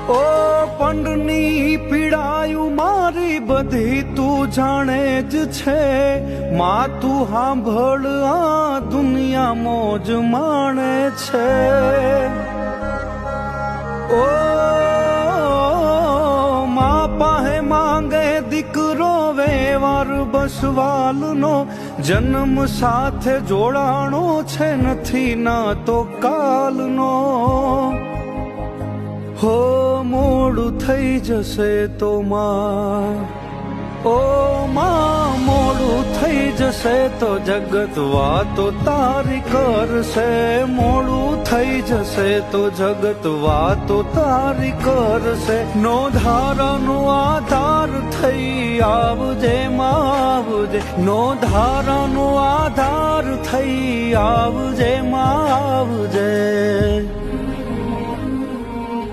ઓ પંડની પીડાયું મારી બધી તું જાણે જ છે માં તું સાંભળ આ દુનિયા મોજ માણે છે ઓ માં પાહે માંગે દીકરો વેવાર બસવાલનો જન્મ સાથે જોડાણો છે નથી ના તો કાલનો હો મોડું થઈ જશે તો માં ઓ માં મોડું થઈ જશે તો જગત વાતો તારી કરશે મોડું થઈ જશે તો જગત વાતો તારી કરશે નો ધારાનો આધાર થઈ આવજે માં આવજે નો ધારાનો આધાર થઈ આવજે માં આવજે